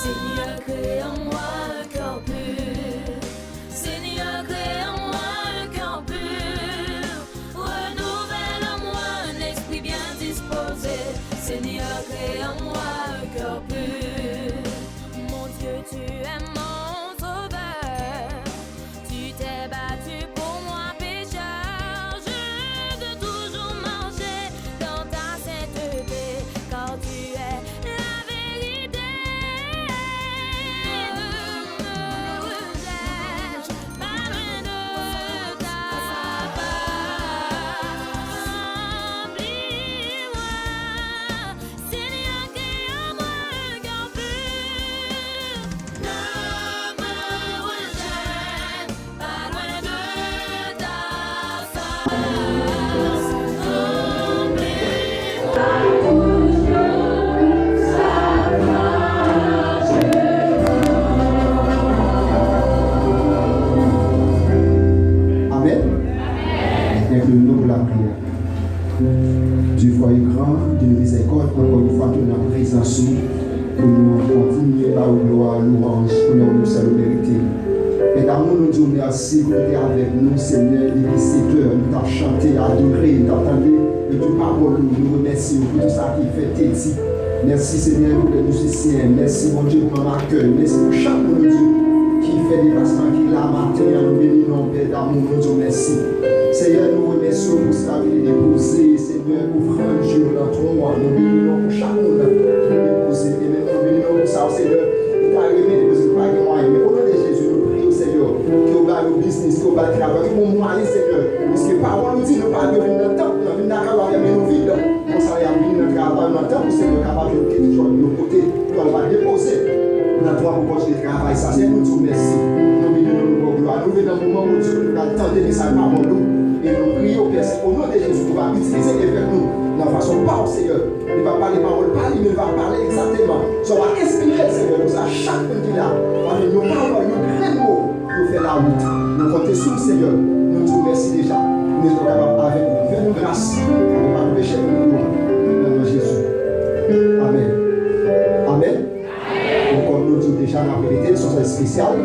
Seigneur, crée en moi un cœur pur. Seigneur, crée en moi un cœur pur. Renouvelle en moi un esprit bien disposé. Seigneur, crée en moi un cœur pur. Mon Dieu, tu es mon sauveur. Tu t'es battu pour moi, pécheur. Je veux toujours marcher dans ta sainteté, car tu es la vérité. Ne me rejette pas loin de ta part. Oublie-moi, Seigneur, crée en moi un cœur pur. Ne me rejette pas loin de ta face. Amen. Incline-nous pour la prière. Dieu foyer grand, Dieu miséricorde, encore une fois, nous avons présence pour nous continuer à gloire, louange, pour nous saluer vérité. Et d'amour, nous disons merci pour être avec nous, Seigneur, depuis 7 heures, nous t'avons chanté, adoré, t'entendé, et tout parole, nous remercions pour tout ça qui fait ici. Merci, Seigneur, pour les musiciens, merci, mon Dieu, pour mon accueil, merci pour chaque monde, Dieu, qui fait des placements, qui l'a matin, nous bénissons, Père d'amour, nous disons merci. Seigneur, nous remercions pour ce qui est déposé, Seigneur, pour franchir dans ton roi, nous bénissons pour chaque monde qui est déposé, et même nous bénissons pour ça, Seigneur, et tu as remis déposé pour pas moi, mais au nom de Jésus, nous prions, Seigneur, qui au bas le business, qui au bas le travail, pour moi, Seigneur, parce que parole nous dit, nous parlons de venir dans le temps, nous venons d'avoir mais nous vivons, on s'en est venir dans le travail, dans le temps, Seigneur, capable de quelque chose de nos côtés, on va déposer. Dans toi, pour continuer de travailler, ça, c'est nous disons merci. Nous bénissons nos gloire. Nous venons dans le moment où Dieu nous a tenté de sa parole, et nous prions, Père, au nom de Jésus, pour va utiliser et faire nous, de la façon pas au Seigneur. Il va parler paroles, pas lui, mais il va parler exactement. Ça va inspirer, Seigneur, pour ça, chaque qui est là, avec nos paroles, nos grands mots, nous faire la route. Nous comptons sur le Seigneur. Nous disons merci déjà. Nous sommes capables avec nous. Fais-nous grâce. Nous ne pas nous pécher, nous dans le nom de Jésus. Amen. Amen. Donc, comme nous disons déjà dans la vérité, une chose spéciale.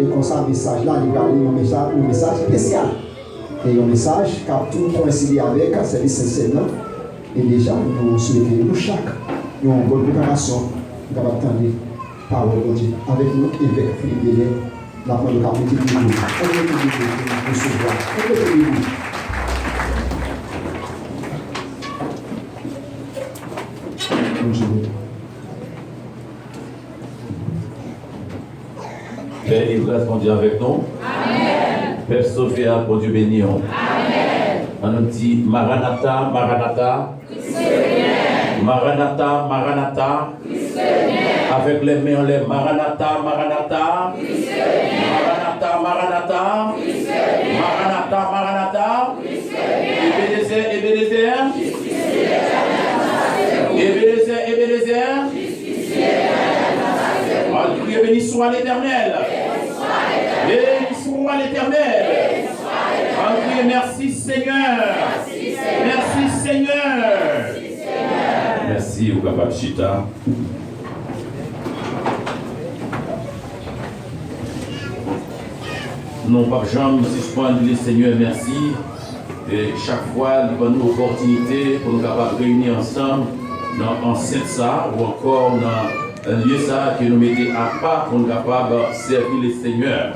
Et comme ça, le message là, il va aller un message spécial. Et un message qui a tout coïncidé avec un service sincèrement. Et déjà, nous souhaitons nous chaque une bonne préparation. Nous allons attendre la parole de Dieu avec nous et avec Philippe Bélier. La parole de la petite vidéo. On va recevoir. Père, il répondit avec nous. Amen. Père Sophia, pour Dieu béni. Amen. On nous dit Maranatha, Maranatha. Maranatha, Maranatha. Avec les mains en l'air, Maranatha, Maranatha. Maranatha, Maranatha. Maranatha, Maranatha. Ebenezer, Ebenezer. Ebenezer, Ebenezer. Alléluia, béni soit l'Éternel. Béni soit l'Éternel. Alléluia, merci Seigneur. Merci Seigneur. Merci au Papa Chita. Non, pas jamais suspendre les Seigneurs, merci. Et chaque fois, nous avons une opportunité pour nous capables de réunir ensemble dans un saint ça ou encore dans un lieu ça que nous mettons à part pour nous capables de servir les Seigneurs.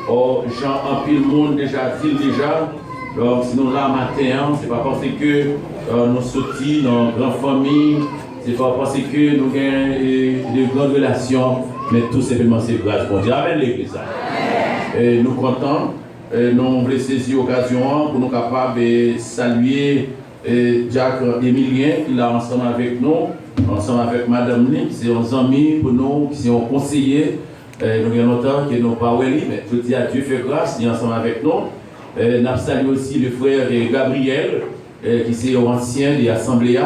Or, Jean en pile monde déjà dit déjà. Donc, sinon là matin, c'est pas parce que nous sortis dans une grande famille, c'est pas parce que nous avons de grandes relations, mais tout simplement c'est grâce pour Dieu. Amen l'église. Et nous comptons, nous voulons saisir l'occasion pour nous capables de saluer Jacques Emilien qui est là ensemble avec nous, ensemble avec Madame Lim, c'est un ami pour nous, qui sont conseillers. Nous avons longtemps que nous pas mais je dis à Dieu fait grâce, il est ensemble avec nous. Nous saluons aussi le frère Gabriel, qui est ancien de l'Assemblée.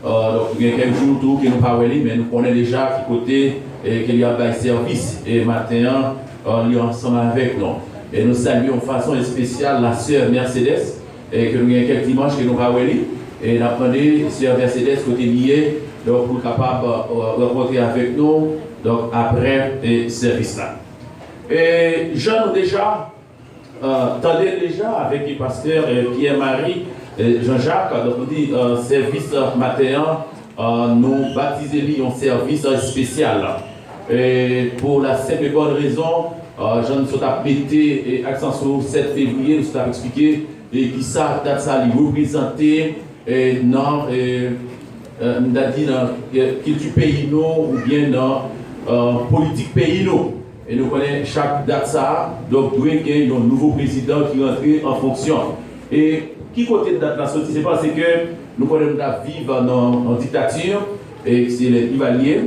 Donc, il y a quelques jours tout que nous pas mais nous connaissons déjà qui côté qu'il y a un service. Et maintenant, on est ensemble avec nous. Et nous saluons de façon spéciale la sœur Mercedes, que nous avons quelques dimanches que nous pas et nous apprenons, sœur Mercedes, côté lié donc pour capable rencontrer avec nous donc après le service là. Et Jean déjà tendait déjà avec les pasteurs Pierre-Marie Jean-Jacques, donc on dit service matin, nous baptiser un service spécial. Et pour la simple et bonne raison, Jean nous a mis accent sur le 7 février, nous a expliqué qui ça, ça lui représentait dans culture pays ou bien dans politique pays. Et nous connaissons chaque date ça, donc il y a un nouveau président qui rentre en fonction. Et qui côté de date la sortie, c'est parce que nous connaissons vivre en dictature, et c'est les Duvalier.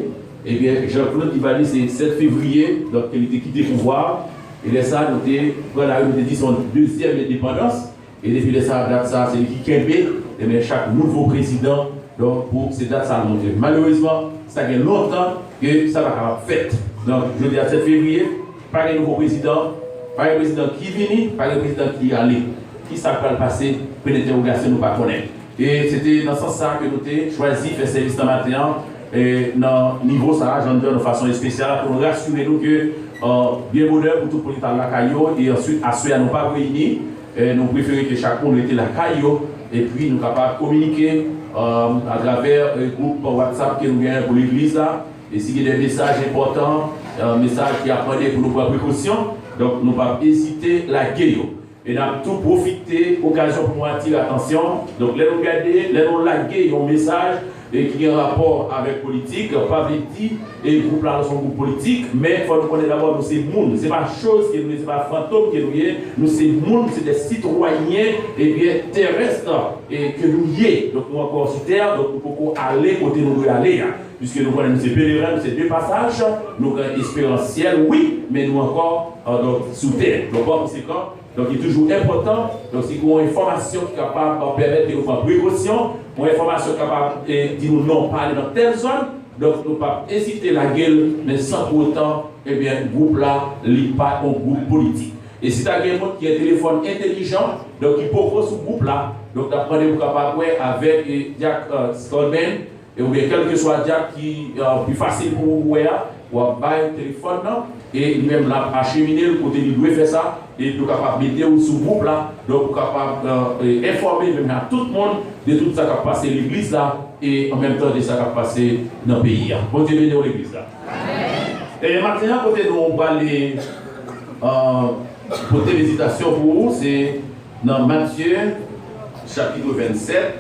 Et bien, Jean-Claude Duvalier, c'est 7 février, donc il était quitté le pouvoir. Et là, ça, nous avons dit son deuxième indépendance. Et depuis les date ça, c'est lui qui kembé, et bien chaque nouveau président, donc pour ces dates ça a monté. Malheureusement, ça fait longtemps que ça va être fait. Donc, je dis à 7 février, pas de nouveau président, pas de président qui vient, pas de président qui est allé. Qui ça va passer, pour l'interrogation, nous ne pas connaître. Et c'était dans ce sens que nous avons choisi de faire service dans le matin. Et dans le niveau, ça, j'en donne de façon spéciale pour nous rassurer nous que bien bonheur pour tout le monde dans la caillou et ensuite assurer à nous pas réunir. Nous préférons que chacun était la caillou et puis nous sommes capables de communiquer à travers le groupe WhatsApp que nous avons pour l'église là. Et s'il y a des messages importants, messages qui apprennent pour nous prendre précaution, donc nous ne pouvons pas hésiter à la guerre. Et nous avons tout profité, occasion pour nous attirer l'attention. Donc, les regarder, les laguer un message et qui a un rapport avec politique, pas dit, et le groupe là, son groupe politique, mais il faut nous connaître d'abord, nous, c'est monde, c'est pas chose qui nous, c'est pas fantôme qui nous, c'est monde, c'est des citoyens, et bien, terrestres, et que nous y est. Donc, nous encore sur terre, donc nous pouvons aller côté nous devons aller, hein, puisque nous connaissons ces pèlerins, ces deux passages, nous avons espérantiel, oui, mais nous encore donc, sous terre. Donc, par conséquent, donc, il est toujours important, donc, si vous avez une information qui est capable de permettre de prendre précaution, une information capable de nous non parler dans telle zone, donc nous ne pouvons pas hésiter la gueule, mais sans pour autant, eh bien, le groupe là, n'est pas un groupe politique. Et si tu as quelqu'un qui a un téléphone intelligent, donc il peut prendre ce groupe là, donc d'après vous capable avec Jack Stallman, et ou bien quel que soit Jack qui est plus facile pour vous, ou avoir un téléphone, et lui-même là, acheminer le côté il doit faire ça, et pour capable mettre sous groupe là, donc pour capable informer même à tout le monde de tout ça qui a passé l'église là, et en même temps de ça qui a passé dans le pays. Bon Dieu bénisse l'église là. Et maintenant, côté nous on va aller côté visitation pour vous, c'est dans Matthieu chapitre 27.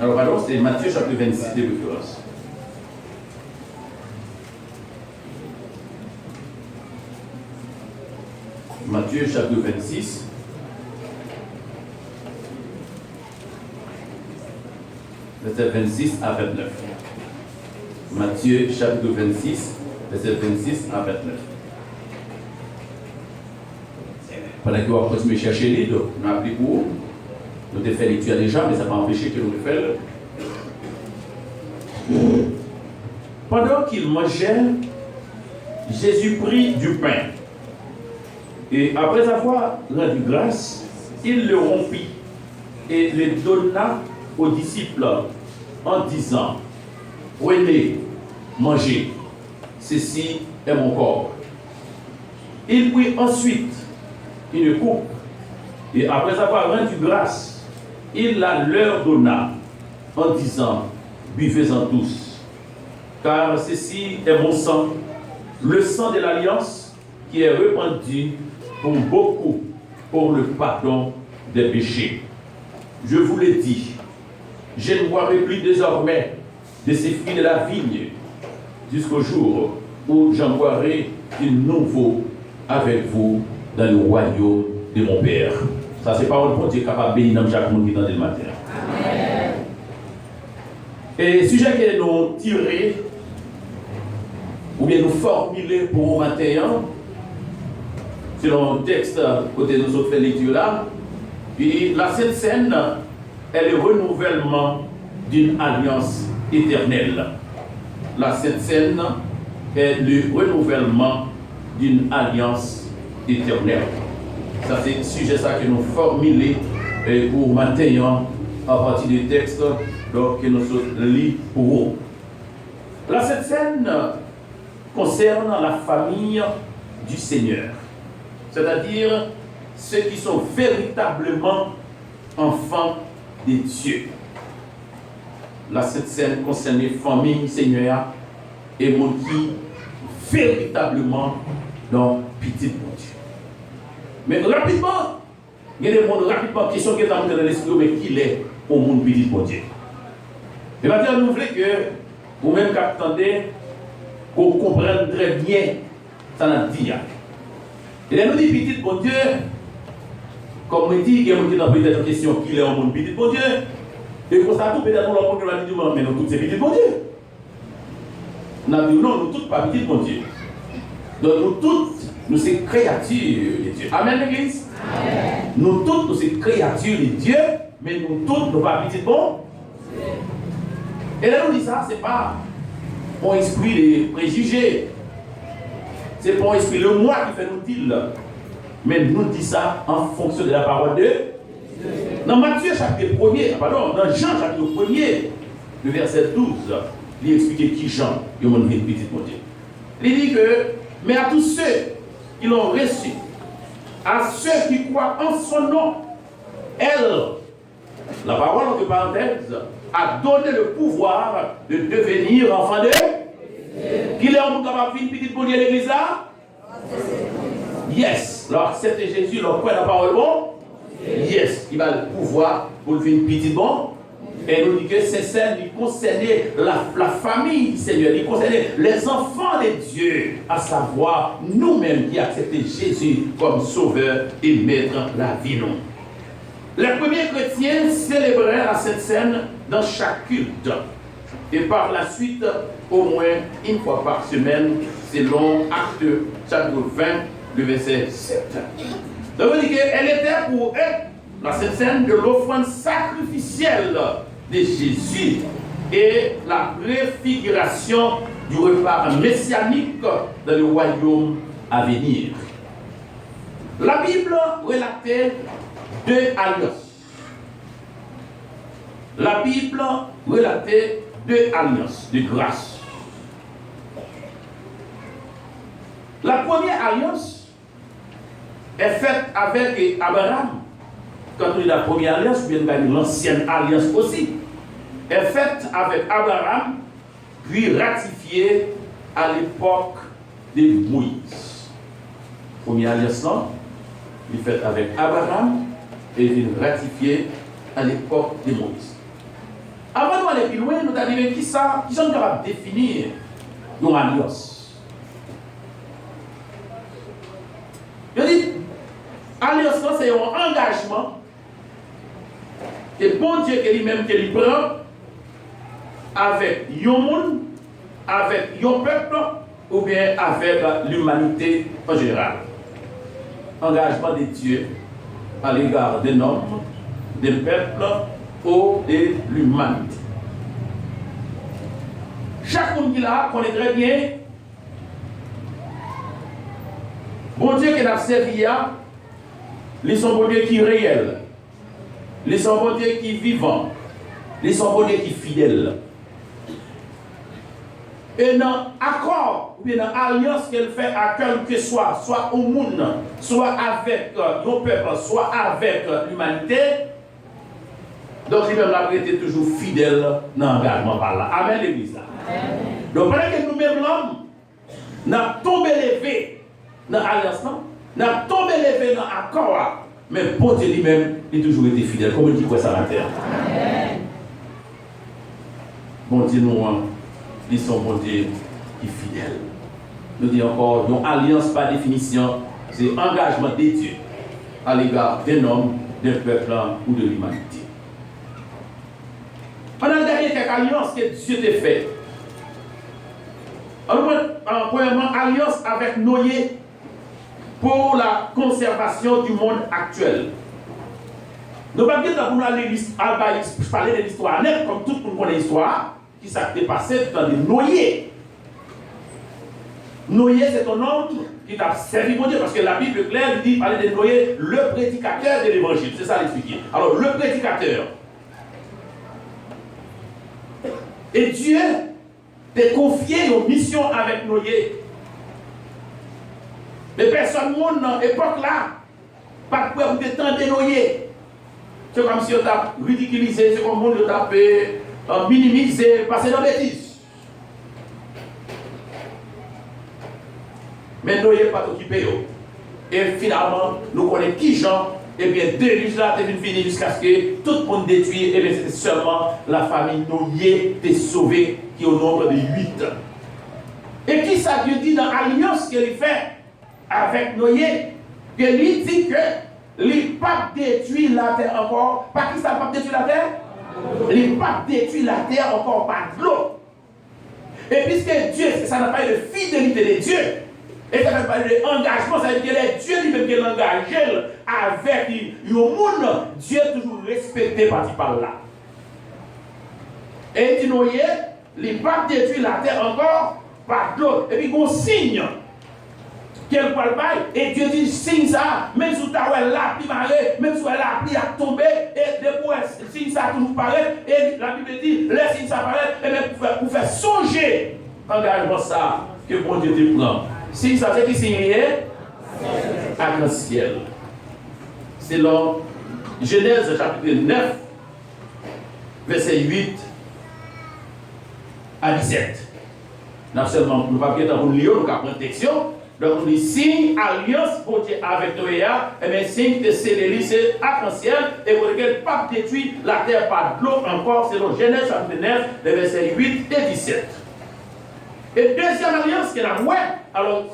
Alors, c'est Matthieu chapitre 26 de l'occurrence. Matthieu chapitre 26. Verset 26 à 29. Matthieu chapitre 26, verset 26 à 29. Pendant que vous continuez à chercher les deux, nous avons appris pour vous. Nous avons fait lecture déjà, mais ça n'a pas empêché que nous le fassions. Pendant qu'il mangeait, Jésus prit du pain. Et après avoir rendu grâce, il le rompit et le donna aux disciples en disant: prenez, mangez, ceci est mon corps. Il prit ensuite une coupe et après avoir rendu grâce, il la leur donna en disant: buvez-en tous, car ceci est mon sang, le sang de l'alliance qui est répandu pour beaucoup pour le pardon des péchés. Je vous l'ai dit, je ne boirai plus désormais de ces fruits de la vigne jusqu'au jour où j'en boirai de nouveau avec vous dans le royaume de mon Père. Ça, c'est parole pour Dieu capable de bénir chaque monde qui est dans le matin. Amen. Et sujet que nous tirons, ou bien nous formuler pour 21, selon le texte côté nous autres fait lecture là, et la Sainte Seine est le renouvellement d'une alliance éternelle. la Sainte Seine est le renouvellement d'une alliance éternelle. Ça, c'est le sujet ça que nous formulons pour matin à partir des textes que nous lisons pour vous. La Sainte Seine concerne la famille du Seigneur, c'est-à-dire ceux qui sont véritablement enfants de Dieu. La Sainte Seine concerne les familles du Seigneur et mon qui véritablement dans petit bon Dieu. Mais rapidement, il y a des mondes rapidement, question qui est en dans l'esprit, mais qui est au monde petit bon Dieu. Et maintenant, nous voulons que vous-même qui attendez, qu'on comprenne très bien ça n'a dit. Et là, nous dit petit bon Dieu, comme on dit, il y a peut-être une question qui est au monde petit bon Dieu. Et pour ça, tout peut-être on va dire, mais nous tous c'est petit bon Dieu. On a dit non, nous tous pas petit bon Dieu. Donc nous tous, nous sommes créatures de Dieu. Amen l'église. Amen. Nous tous, nous sommes créatures de Dieu, mais nous tous, nous pas petit bon. Et là, nous dit ça, c'est pas pour esprit les préjugés. C'est pour esprit le moi qui fait nous dire. Mais nous dit ça en fonction de la parole de Dieu. Dans Matthieu chapitre 1er, pardon, dans Jean chapitre 1er, le verset 12, il explique qui Jean, il m'a dit petit mon Dieu. Il dit que, mais à tous ceux qui l'ont reçu, à ceux qui croient en son nom, elle, la parole entre parenthèses, a donné le pouvoir de devenir enfant de Dieu. Qu'il est en capable de petite bon Dieu l'église là? Yes. Alors accepter Jésus, leur croire la parole bon? Yes. Il a le pouvoir pour le faire petit bon. Et nous dit que c'est ça, il concernait la famille du Seigneur, il concernait les enfants de Dieu, à savoir nous-mêmes qui acceptons Jésus comme sauveur et maître la vie non. Les premiers chrétiens célébraient la Sainte Seine dans chaque culte. Et par la suite, au moins une fois par semaine, selon Acte chapitre 20, le verset 7. Donc, on dit qu'elle était pour eux, la Sainte Seine, de l'offrande sacrificielle de Jésus et la préfiguration du repas messianique dans le royaume à venir. La Bible relatait deux alliances. La Bible relatait deux alliances de grâce. La première alliance est faite avec Abraham. Quand on dit la première alliance, bien l'ancienne alliance aussi, est faite avec Abraham, puis ratifiée à l'époque de Moïse. Première alliance, non, est faite avec Abraham et puis ratifiée à l'époque de Moïse. Avant d'aller plus loin, nous avons dit qui ça, qui sont capables de définir une alliance. Je dis, alliance, c'est un engagement que bon Dieu lui-même qui prend avec un monde, avec un peuple, ou bien avec l'humanité en général. Engagement de Dieu à l'égard des hommes, des peuples ou de l'humanité. Chaque monde qui l'a connaît très bien. Bon Dieu qui a servi, ils sont bon Dieu qui est réel. Ils sont bon Dieu qui est vivant. Ils sont bon Dieu qui est fidèle. Et dans l'accord, ou bien dans l'alliance qu'elle fait à quel que soit au monde, soit avec nos peuples, soit avec l'humanité, donc lui-même l'a été toujours fidèle dans l'engagement par là. Amen l'église là. Donc pendant que nous-mêmes l'homme, nous avons tombé levé dans l'alliance, nous avons tombé levé dans l'accord, mais pour Dieu lui-même, il a toujours été fidèle. Comment dit quoi ça la terre? Bon Dieu nous, ils sont bon Dieu qui est fidèle. Nous disons encore, donc alliance par définition, c'est engagement de Dieu à l'égard d'un homme, d'un peuple ou de l'humanité. Pendant le dernier quelques alliances que Dieu t'a fait. Premièrement, alliance avec Noé pour la conservation du monde actuel. Nous ne pouvons pas dire que nous allons parler de l'histoire net, comme tout le monde connaît l'histoire. qui s'est passé dans des noyés. Noé, c'est un homme qui t'a servi mon Dieu, parce que la Bible claire dit, parler de Noé, le prédicateur de l'évangile. C'est ça l'expliquer. Alors, le prédicateur. Et Dieu t'a confié une mission avec Noé. Les personnes dans l'époque là, pas de preuve de temps de Noé. C'est comme si on t'a ridiculisé, c'est comme on t'a minimisé, passé dans bêtises. Mais Noé n'est pas occupé. Et finalement, nous connaissons qui Jean, et bien deux législateurs sont venus jusqu'à ce que tout le monde détruit, et bien c'était seulement la famille Noé qui est sauvée, qui est au nombre de 8. Et qui ça Dieu dit dans l'alliance qu'il fait avec Noé, que lui dit que les papes détruisent la terre encore. Par qui ça pas détruire la terre? Les papes détruisent la terre encore par de l'eau. Et puisque Dieu, ça n'a pas eu de fidélité de Dieu, et ça n'a pas eu d'engagement, ça veut dire que Dieu lui-même qui l'engage avec le monde, Dieu toujours respecté par là. Et il dit Noé, les papes détruisent la terre encore par de l'eau. Et puis il signe. Quel poil bail, et Dieu dit signe ça, même si tu as la pluie marée, même si la pluie a tombé, et depuis signe ça toujours paraît, et la Bible dit, laisse signe ça paraît, et même pour faire songer engagement ça que bon Dieu te prend. Signe ça, c'est qui signe arc-en-ciel. C'est dans Genèse chapitre 9, verset 8 à 17. Non seulement nous ne pouvons pas nous lire, nous avons une protection. Donc, on dit signe, alliance, pour Dieu avec Noé, et bien signe de céleri, c'est arc-en-ciel, et pour lequel le pape détruit la terre par de l'eau encore, selon Genèse chapitre 9, les versets 8 et 17. Et deuxième alliance, qui est la mouette, alors,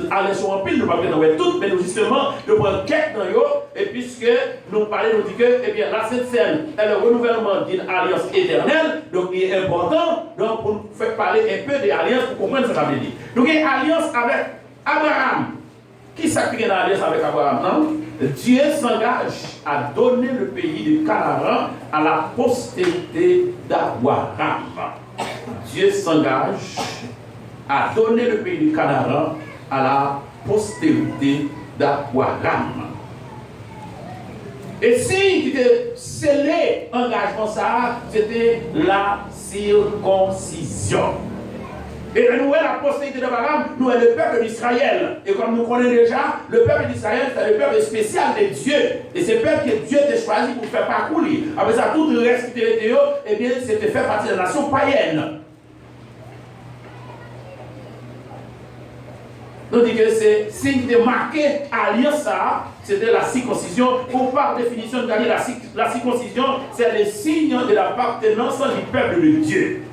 alliance en pile, nous ne parlons pas de toutes, mais nous justement, nous prenons quelques dans eux, et puisque nous parlons, nous disons que, eh bien, la Sainte Seine est le renouvellement d'une alliance éternelle, donc il est important, donc pour nous faire parler un peu des alliances, pour comprendre ce que ça veut dire. Donc, il y a une alliance avec Abraham. Qui s'applique dans l'alliance avec Abraham? Non? Dieu s'engage à donner le pays de Canaan à la postérité d'Abraham. Dieu s'engage à donner le pays de Canaan à la postérité d'Abraham. Et si qui était scellé engagement ça, c'était la circoncision. Et nous, la postérité d'Abraham, nous, est le peuple d'Israël. Et comme nous connaissons déjà, le peuple d'Israël, c'est le peuple spécial de Dieu. Et c'est le peuple que Dieu t'a choisi pour faire parcourir. Après ça, tout le reste qui était, eh bien, c'était fait partie de la nation païenne. Nous disons que c'est signe de marquer alliance, c'était la circoncision. Pour par définition, la circoncision, c'est le signe de l'appartenance du peuple de Dieu.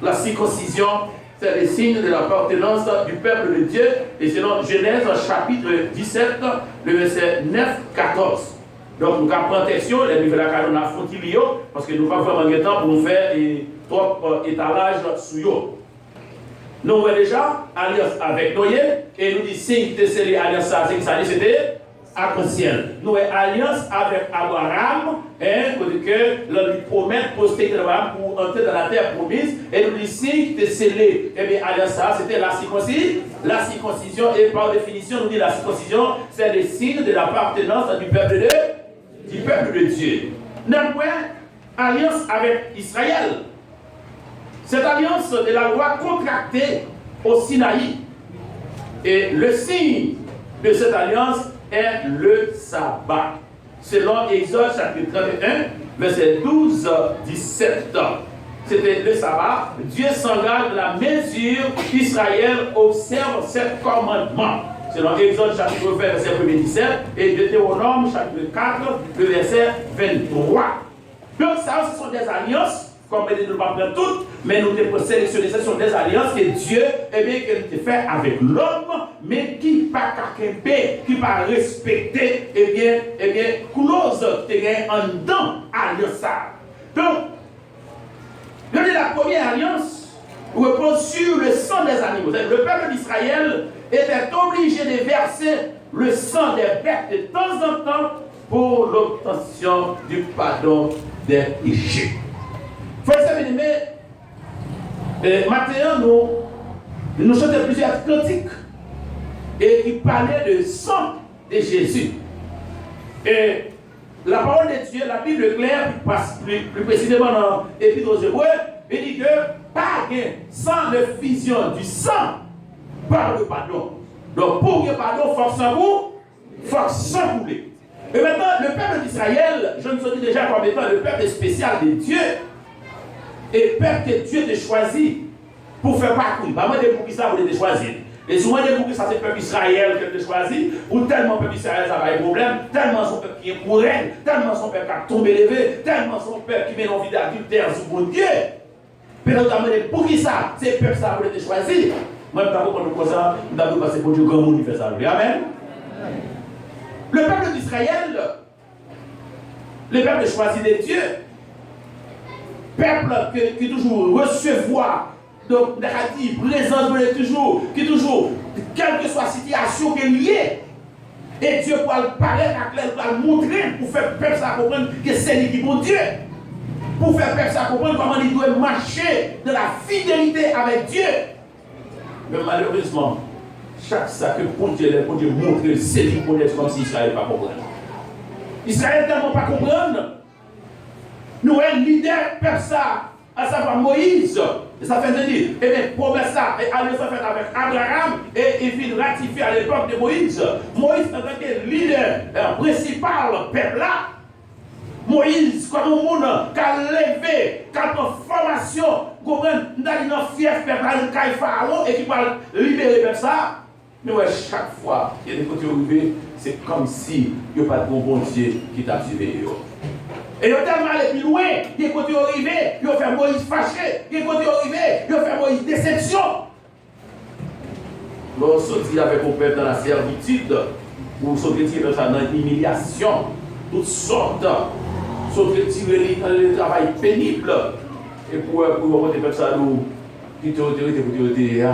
La circoncision, c'est le signe de l'appartenance du peuple de Dieu. Et selon Genèse chapitre 17, le verset 9-14. Donc nous avons protection, les niveaux de la carrière, on a frontilio, parce que nous n'avons pas vraiment de temps pour nous faire trop étalage sur eux. Nous avons déjà alliance avec Noé, et nous disons signe de cette alliance, c'était arc-en-ciel. Nous avons alliance avec Abraham, pour que l'on lui promette postérité d'Abraham pour entrer dans la terre promise, et nous disons signe de scellé. Eh bien, alliance, c'était la circoncision. La circoncision, et par définition, nous dit la circoncision, c'est le signe de l'appartenance du peuple de Dieu. Néanmoins, alliance avec Israël. Cette alliance de la loi contractée au Sinaï. Et le signe de cette alliance est le sabbat. Selon Exode chapitre 31, verset 12-17. C'était le sabbat. Dieu s'engage de la mesure qu'Israël observe ces commandements. Selon Exode chapitre 20, verset 17 et Deutéronome chapitre 4, le verset 23. Donc ça, ce sont des alliances. Comme nous ne pouvons pas prendre toutes, mais nous devons sélectionner, ce sont des alliances que Dieu, eh bien, qu'il fait avec l'homme, mais qui pas qu'à qui pas respecter, eh bien, clause qui est en dedans alliance. Donc, la première alliance repose sur le sang des animaux. Le peuple d'Israël était obligé de verser le sang des bêtes de temps en temps pour l'obtention du pardon des péchés. Frères et amis, Et maintenant, nous chantons plusieurs cantiques et qui parlaient de sang de Jésus. Et la parole de Dieu, la Bible claire, plus précisément dans l'Épître aux Hébreux, il dit que pas de sans de fusion du sang par le pardon. Donc pour que pardon, il faut que sang couler. Et maintenant, le peuple d'Israël, je me suis dit déjà comme étant le peuple spécial de Dieu, et le peuple que Dieu t'a choisi pour faire partie. Pas moi, pour qui ça, vous l'avez choisi. Et souvent, pour qui ça, c'est le peuple d'Israël que tu as choisi, ou tellement le peuple d'Israël, ça va être problème, tellement son peuple qui est courant, tellement son peuple qui a tombé levé, tellement son peuple qui met dans vie d'adultère sous bon Dieu. Mais nous avons demandé pour qui ça, c'est le peuple ça, vous l'avez choisi. Moi, je ne sais pas pourquoi ça, nous avons passé pour Dieu, grand monde qui fait ça. Amen. Le peuple d'Israël, le peuple choisi de Dieu, peuple qui toujours recevoir, donc, présence de toujours, qui toujours, quelle que soit la situation qui est liée, et Dieu pour le parler à clair, pour le montrer, pour faire le peuple ça comprendre que c'est lui qui est bon Dieu, pour faire le peuple ça comprendre comment il doit marcher de la fidélité avec Dieu. Mais malheureusement, chaque ça que pour Dieu montre, c'est lui qui connaît comme si Israël ne pas comprendre. Israël ne tellement pas comprendre. Nous, un leader, peuple ça, à savoir Moïse, et ça fait dire, et bien, promesse ça, et alliance fait avec Abraham, et il vient ratifier à l'époque de Moïse. Moïse, en tant que leader principal, peuple là, Moïse, comme un monde qui a levé, qui a une formation, qui a une fief, peuple là, qui Pharaon, et qui va libérer peuple ça. Mais ouais, chaque fois, il y a des côtés arrivés, c'est comme si il n'y a pas de bon Dieu qui t'a suivi. Et ils ont tellement allé plus loin, il y a des côtés arrivés, ils ont fait Moïse fâché, il y a des côtés arrivés, ils ont fait Moïse déception. Lorsqu'on sortit avec mon peuple dans la servitude, ou sortir dans l'humiliation, toutes sortes, sortir dans le travail pénible, et pour remonter comme ça, nous, qui t'ont autorité pour dire,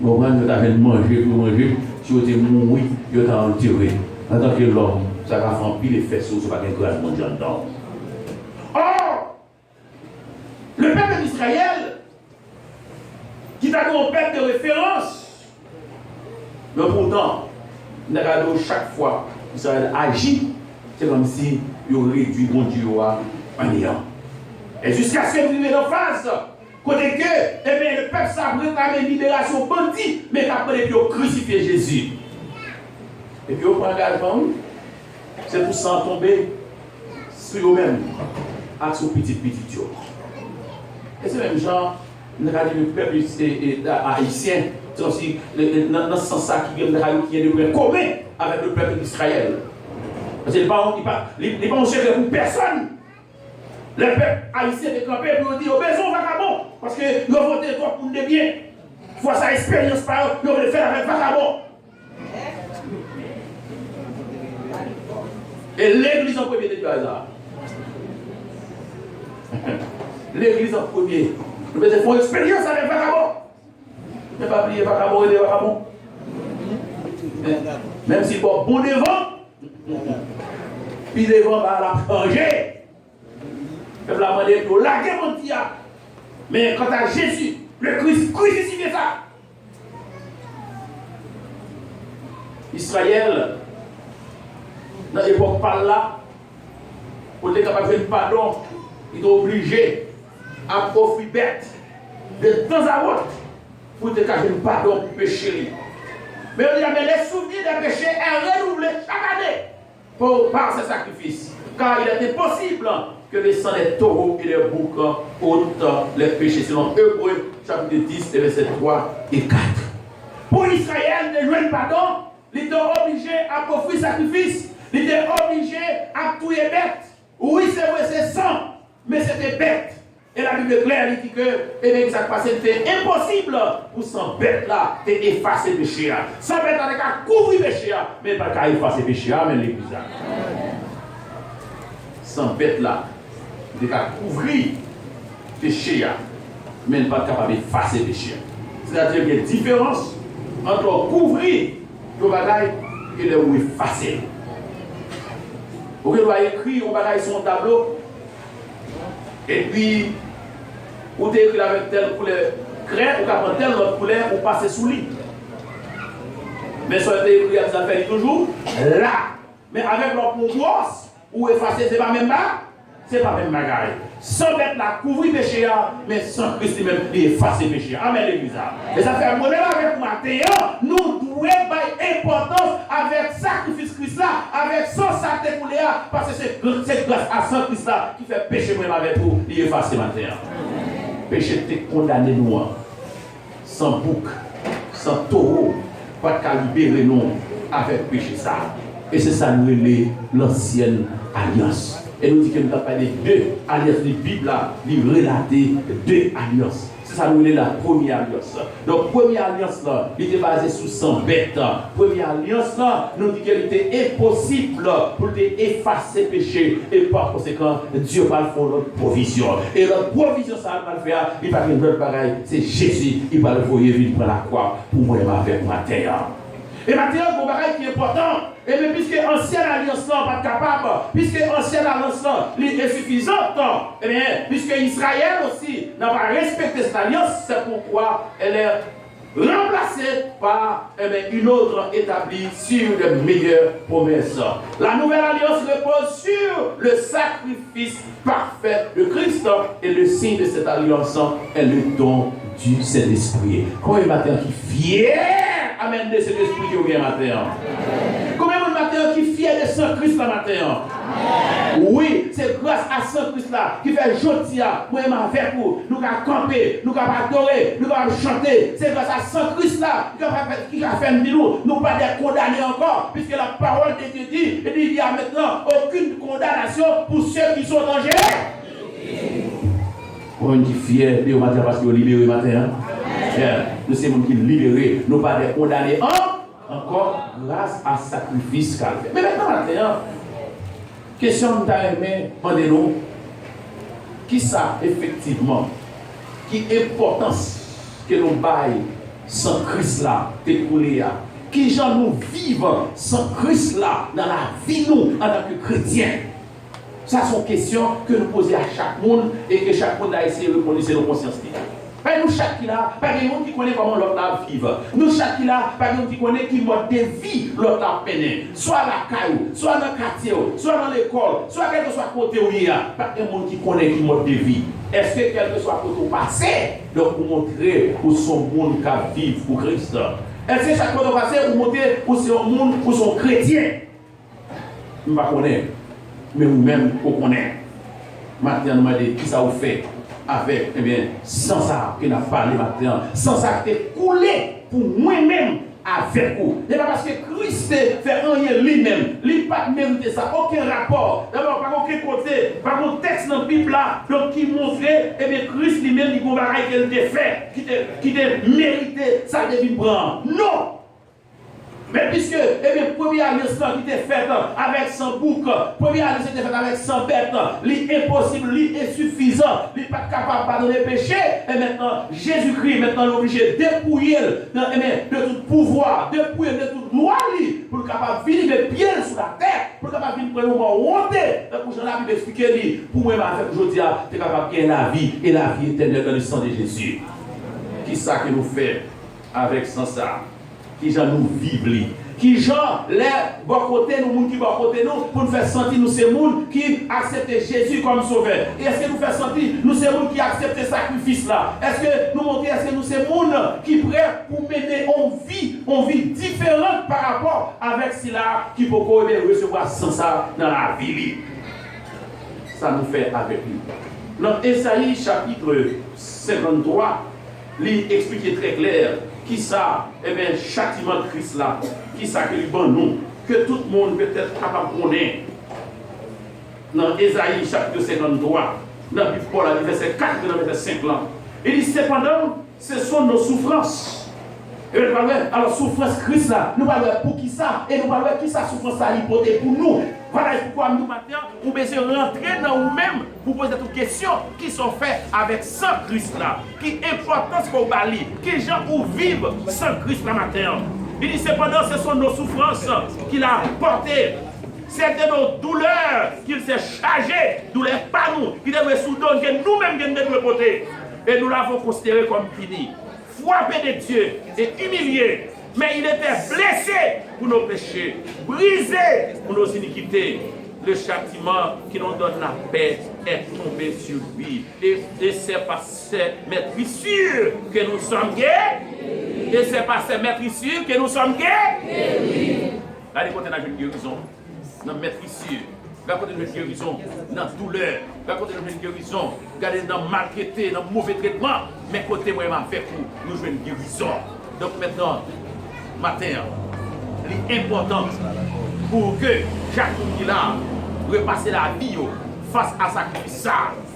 bon, nous t'avons mangé pour manger, si vous êtes mourir, vous t'avez enterré. En tant que l'homme, ça va faire pile les fesses, ça va être un grand monde dedans. Or, le peuple d'Israël, qui est un peuple de référence, mais pourtant, chaque fois qu'Israël agit, c'est comme si il réduit mon Dieu en néant. Et jusqu'à ce que vous vivez en phase, côté que, eh bien, le peuple s'apprête à une libération bandit, mais qu'après, il a crucifié Jésus. Et puis, au point engagement, c'est pour s'en tomber sur eux-mêmes, avec son petit Dieu. Et c'est même genre, le peuple haïtien, c'est aussi dans ce sens-là qui est de commun avec le peuple d'Israël. Parce qu'il n'est pas un chef pour personne. Le peuple haïtien est campé pour dire, besoin vagabond, parce que nous avons voté pour nous de bien. Il faut sa expérience par eux, nous avons le faire avec vagabond. Et l'église en premier, c'est hasard. L'église en premier. Nous faisons une expérience avec vagabond. Ne pas oublier vagabond et les vagabonds. Même si bon devant, puis devant va la changer. Je vais la demander pour laguer mon dia. Mais quant à Jésus, le Christ crucifié ça. Israël, dans l'époque par là, pour être capable de faire pardon, il est obligé à offrir bête de temps à autre pour être capable de faire pardon pour pécher. Mais on dit, mais les souvenirs des péchés sont renouvelés chaque année par ce sacrifice. Car il était possible que les sangs des taureaux et des boucs ôtent les péchés, selon Hébreux, chapitre 10, versets 3 et 4. Pour Israël, de jouer le pardon, il était obligé à offrir sacrifice, il était obligé à tuer bête. Oui, c'est vrai, c'est sang, mais c'était bête. Et la Bible claire dit que, eh bien, ça passait, c'était impossible pour sans bête là d'effacer le péché. Sans bête là, de couvrir le péché, mais pas qu'à effacer le péché, mais l'église là. Sans bête là, de couvrir le péché, mais pas capable d'effacer le péché. C'est-à-dire qu'il y a une différence entre couvrir le bagage et le effacer. Vous pouvez écrire un bagage sur un tableau, et puis, vous écrivez avec telle couleur, craie ou prendre telle autre couleur ou passer sous lit. Mais sur le pays, ça fait toujours là. Mais avec leur grosse ou effacer, c'est pas même là. C'est pas même bagarre. Sans mettre la couvrir péché, mais sans Christ lui-même effacer péché. Amen l'église. Et ça fait un modèle avec Matthieu. Nous devons avoir importance avec sacrifice Christ là, avec son sac découlé, parce que c'est grâce à son Christ là qui fait péché même avec vous, il efface Matthieu. Péché t'es condamné nous, sans bouc, sans taureau, pas de libérer nous avec péché ça. Et c'est ça nous l'ancienne alliance. Et nous dit que nous avons parlé de deux alliances de la Bible, nous relater deux alliances. C'est ça nous la première alliance. Donc, première alliance, là, il était basé sur 100 bêtes. Première alliance, là, nous dit qu'elle était impossible pour effacer péché. Et par conséquent, Dieu va faire notre provision. Et notre provision, ça va le faire. Il va faire une autre pareil. C'est Jésus, il va le voyer venir prendre la croix pour moi avec ma terre. Et maintenant, il y a un bagage qui est important. Et bien, puisque l'ancienne alliance n'est pas capable, puisque l'ancienne alliance est insuffisante, et bien, puisque Israël aussi n'a pas respecté cette alliance, c'est pourquoi elle est remplacée par une autre établie sur de meilleures promesses. La nouvelle alliance repose sur le sacrifice parfait de Christ, et le signe de cette alliance est le don du Saint-Esprit. Comment il matin qui fier amène de cet esprit qui est au bien matin? Combien de matin qui est fier de Saint-Christ la matin? Oui, c'est grâce à Saint-Christ là qui fait jodia, moi avec vous, nous allons camper, nous allons adorer, nous allons chanter. C'est grâce à Saint-Christ là qui a fait nous pas des condamnés encore, puisque la parole de Dieu dit, il n'y a maintenant aucune condamnation pour ceux qui sont en danger. On est fier de matin parce que vous libérez matin. Nous sommes qui libérés, nous pas des condamnés encore grâce à sacrifice qu'elle fait. Mais maintenant matin, question de ta aimé, demandez-nous qui ça effectivement, qui importance que nous baillons sans Christ là, découlé, qui gens nous vivons sans Christ là dans la vie nous en tant que chrétiens. Ça sont questions que nous posons à chaque monde et que chaque monde a essayé de répondre à nos consciences. Nous chaque là, pas des gens qui connaissent comment l'autre vivre. Nous chaque là, pas des gens qui connaissent qui mode de vie l'autre peine. Soit la caillou, soit dans le quartier, soit dans l'école, soit quel que soit côté où il y a. Pas des gens qui connaissent qui mode de vie. Est-ce que quel que soit côté passé, donc pour montrer où son monde qui vit pour Christ. Est-ce que chaque côté passé pour montrer où son monde, où son chrétien. Je ne connais pas. Mais vous-même, vous connaissez. Maintenant, nous demandons qui ça vous fait avec, sans ça que nous avons parlé maintenant, sans ça que tu coulé pour moi-même avec vous. Ce n'est pas parce que Christ fait rien lui-même, il n'a pas mérité ça, aucun rapport. D'abord, pas aucun côté, pas un texte dans la Bible là, donc qui montrait, Christ lui-même, il a fait qu'il fait, qui a mérité ça devine prendre. Non! Mais puisque, première alliance qui était faite avec 100 boucs, première alliance qui était faite avec 100 bêtes, l'impossible, l'insuffisant, il n'est pas capable de pardonner le péché, et maintenant, Jésus-Christ, maintenant, est obligé de dépouiller de tout pouvoir, dépouiller de toute loi, pour capable de venir les pieds sur la terre, pour capable de venir prendre le honte, pour que la Bible explique, pour moi, aujourd'hui, tu es capable de gagner la vie, et la vie éternelle dans le sang de Jésus. Qui ça que nous fait avec sans ça? Qui gens nous vivent, qui gens les bon côté nous qui bon côté nous pour nous faire sentir nous ces monde qui acceptent Jésus comme sauveur. Et est-ce que nous fait sentir nous ces monde qui acceptent ce sacrifice là? Est-ce que nous montrer est-ce que nous ces monde qui prêts pour mener une vie différente par rapport avec cela qui peut recevoir sans ça dans la vie. Ça nous fait avec lui. Dans Ésaïe chapitre 53, il explique très clair. Qui ça, châtiment de Christ là, qui ça que bon nous, que tout le monde peut être capable de connaître. Dans Ésaïe chapitre 53, dans le Paul, verset 4, dans le verset 5 là. Il dit cependant, ce sont nos souffrances. Et nous parlons, alors souffrance Christ là, nous parlons pour qui ça, et nous parlons qui ça souffrance ça l'hypothèse pour nous. Voilà pourquoi nous maintenant, vous pouvez rentrer dans vous-même pour poser toutes questions qui sont faites avec sans Christ là. Qui importance pour Bali, qui gens pour vivre sans Christ là matin. Il dit cependant, ce sont nos souffrances qu'il a portées. C'est de nos douleurs qu'il s'est chargé, douleurs pas nous, qui devraient soudain que nous-mêmes nous devons porter. et nous l'avons considéré comme puni, frappé de Dieu et humilié. Mais il était blessé pour nos péchés, brisé pour nos iniquités. Le châtiment qui nous donne la paix est tombé sur lui. Et c'est par ces maîtrissures que nous sommes guéris. Et c'est par ces maîtrissures que nous sommes guéris. Là, il y a une guérison dans maîtrissure. Regardez une guérison dans la douleur. Regardez une guérison. Regardez dans le maltraité, dans le mauvais traitement. Mais côté moi, m'a fait pour nous jouer une guérison. Donc maintenant, matin, il est important pour que chaque monde qui là repasser la vie face à sacrifice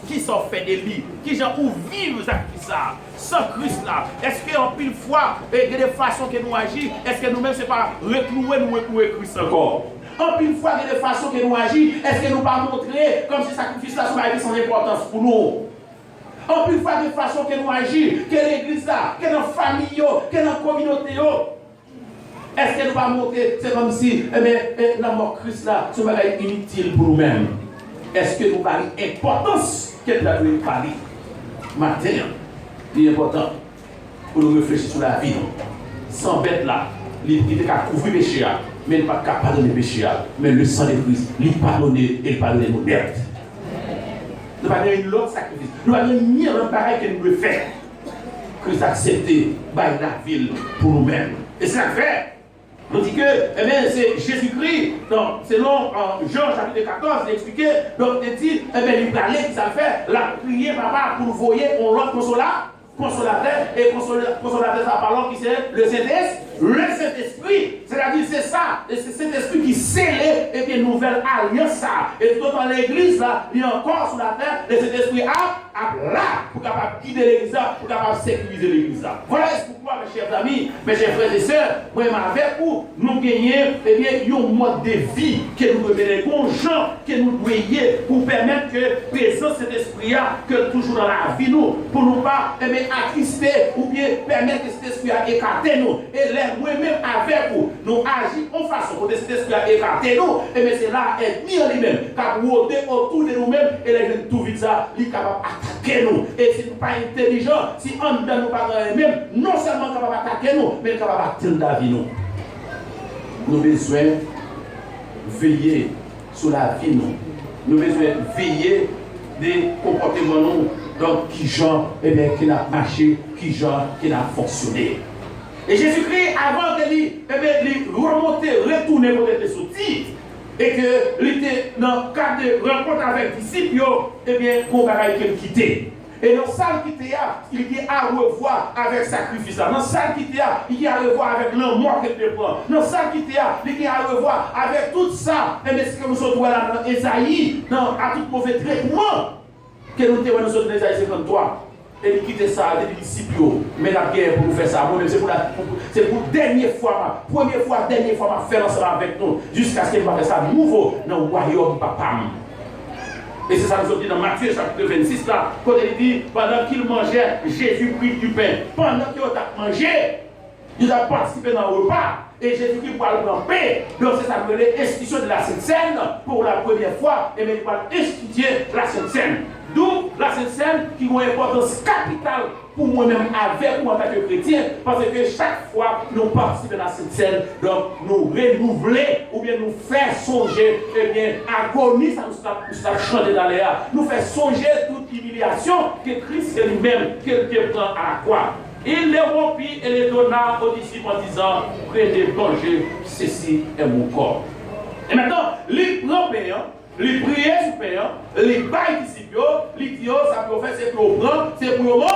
qui sont fait de lui, qui gens ou vivent sacrifice sans Christ là. Est-ce qu'en pile fois, il y a des façons que nous agissons, est-ce que nous-mêmes c'est pas reclouer Christ encore? En pile fois, il y a des façons que nous agissons, est-ce que nous pas montrer comme si sacrifice là soit sans importance pour nous? En pile fois, il y a des façons que nous agissons, que l'église là, que dans la famille, que dans la communauté. Est-ce que nous pas montrer, c'est comme si la mort Christ là, ce n'est inutile pour nous-mêmes? Est-ce que nous parlons d'importance que nous avons parlé matin? Il est important pour nous réfléchir sur la vie. Sans bête là, il est capable de couvrir le péché, mais il n'est pas capable de pardonner le péché. Mais le sang de Christ, il pardonne et il pardonne nos dettes. Nous n'avons pas une autre sacrifice. Nous n'avons ni un pareil que nous devons faire. Christ a accepté par la ville pour nous-mêmes. Et c'est la fait. On dit que c'est Jésus-Christ, donc selon Jean chapitre 14, il expliqué, donc il dit, il parlait, ça fait, la prière papa pour vous voyez, on l'autre consolateur, et consolateur, ça parle qui c'est le Saint-Esprit, c'est-à-dire c'est ça, et c'est cet esprit qui scelle et bien nouvelle alliance ça, et tout dans l'église là, il y a encore sur la terre, et cet esprit là, pour capable guider l'église là, pour capable sécuriser l'église là. Voilà pourquoi mes chers amis, mes chers frères et sœurs, moi avec vous, nous gagnons un mode de vie que nous devons mener, un gens que nous devons pour permettre que présence cet esprit là, que toujours dans la vie nous, pour nous pas attrister ou bien permettre que cet esprit a écarté nous. Et là, moi-même avec vous, nous agissons en façon pour que cet esprit a écarté nous. Et bien c'est là, ennemi en lui-même, car nous autour de nous-mêmes, et les gens tout vite ça, il est capable d'attaquer nous. Et si nous ne sommes pas intelligents, si on ne nous pas même, non seulement capable d'attaquer nous, mais capable d'atteindre la vie nous. Nous avons besoin de veiller sur la vie nous. Nous avons besoin de veiller des comportements nous. Donc, qui genre, qui n'a marché, qui genre, qui n'a fonctionné. Et Jésus-Christ, avant de lui, remonter, retourner pour être sorti, et qu'il était dans le cadre de rencontre avec les disciples, qu'on va quitter. Et dans la salle qui était là, il y a à revoir avec sacrifice. Dans la salle qui était là, il y a à revoir avec l'amour qu'il te prend. Dans la salle qui était là, il y a à revoir avec tout ça. Et ce que nous sommes là dans Esaïe, à tout mauvais traitement. Que nous avons dans Esaïe 53. Et il quitte ça, les disciples. Mais la guerre pour nous faire ça. Moi-même, c'est pour la dernière fois, dernière fois, faire ensemble avec nous. Jusqu'à ce qu'il va faire ça nouveau dans le royaume papa. Et c'est ça nous dit dans Matthieu chapitre 26 là, quand il dit, pendant qu'il mangeait, Jésus prit du pain. Pendant qu'il a mangé, il a participé dans le repas. Et Jésus-Christ parle de paix. Donc c'est ça que l'institution de la Sainte Seine pour la première fois. Et bien il va instituer la Sainte Seine. D'où la Sainte Seine qui a une importance capitale pour moi-même avec moi en tant que chrétien. Parce que chaque fois que nous participons à la Sainte Seine, donc nous renouveler ou bien nous faire songer, eh bien, agonie, ça nous a chanté dans l'air. Nous faire songer toute humiliation que Christ lui-même, qu'il prend à la croix. Il les rompit et les donna aux disciples en disant, prenez, mangez, ceci est mon corps. Et maintenant, les prend payant, les prier sur payant, les bails disciples, les dit, ça peut faire, c'est pour prendre, c'est pour